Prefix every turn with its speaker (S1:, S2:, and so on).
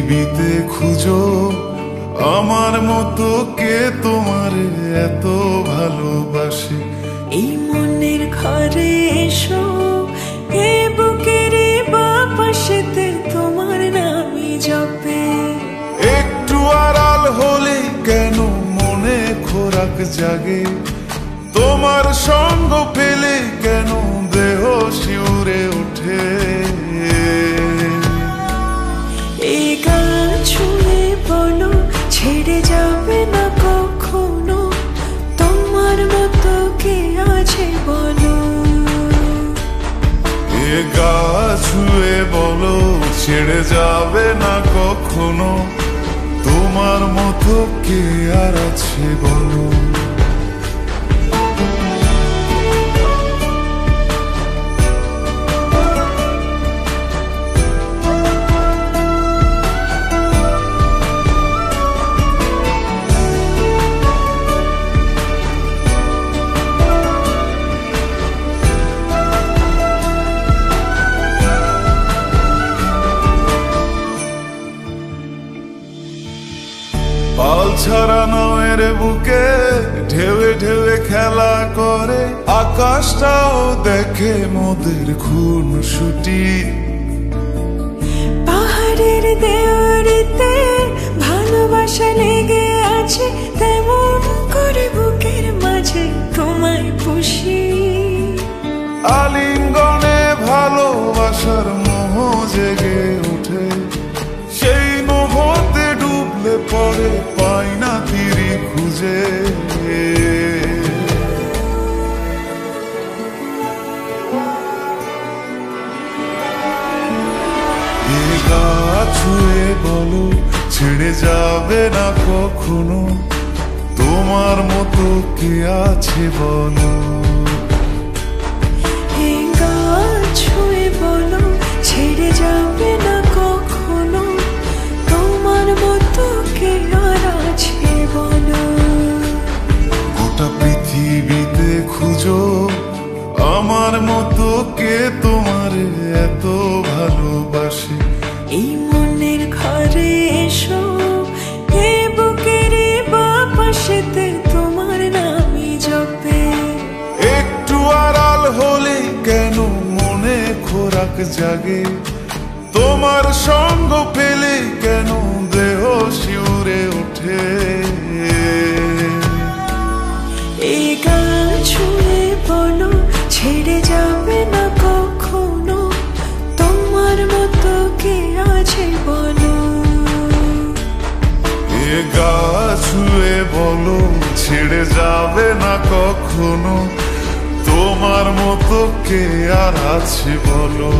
S1: পৃথিবীতে খুঁজো আমার মতো কে তোমার এত ভালোবাসে।
S2: এই মনের ঘরে এসো, এ বুকের বাপাশেতে তোমার নামই জপে।
S1: একটু আড়াল হলে কেন মনে খোরাক জাগে, তোমার সঙ্গ পেলে কেন দেহ শিউরে ওঠে।
S2: এই গান ছুঁয়ে বলো ছেড়ে যাবে না কখনো, তোমার মতো কে আছে বলো।
S1: এ গা ছুঁয়ে বলো ছেড়ে যাবে না কখনো, তোমার মতো কে আর আছে বলো। পাল ছাড়া নয়ের বুকে ঢেউে ঢেউে খেলা করে, আকাশটাও দেখে মোদের খুনসুটি।
S2: পাহাড়ের দেওয়ারিতে ভালোবাসা লেগে আছে, তেমন করে বুকের মাঝে তোমায় পুষি।
S1: আলিঙ্গনে ভালোবাসার মোহ জেগে ওঠে, সেই মোহতে ডুবলে পরে পাই না তীরে খুঁজে। এ গা ছুঁয়ে বলো ছেড়ে যাবে না কখনো, তোমার মতো কে আছে বলো।
S2: এই গান ছুঁয়ে বলো ছেড়ে যাবে না কখনো, তোমার মতো কে আর আছে বলো।
S1: গোটা পৃথিবীতে খুঁজো আমার মতো কে তোমার এত ভালোবাসে।
S2: এই মনের ঘরে এসো, এ বুকের বাপাশেতে তোমার নামই জপে।
S1: একটু আড়াল হলে কেন মনে খোরাক জাগে, তোমার সঙ্গ পেলে কেন দেহ শিউরে ওঠে।
S2: এই গান ছুঁয়ে বলো ছেড়ে যাবে না কখনো, তোমার মতো কে আছে বলো।
S1: এ গা ছুঁয়ে বলো ছেড়ে যাবে না কখনো, তোমার মতো কে আর আছে বলো।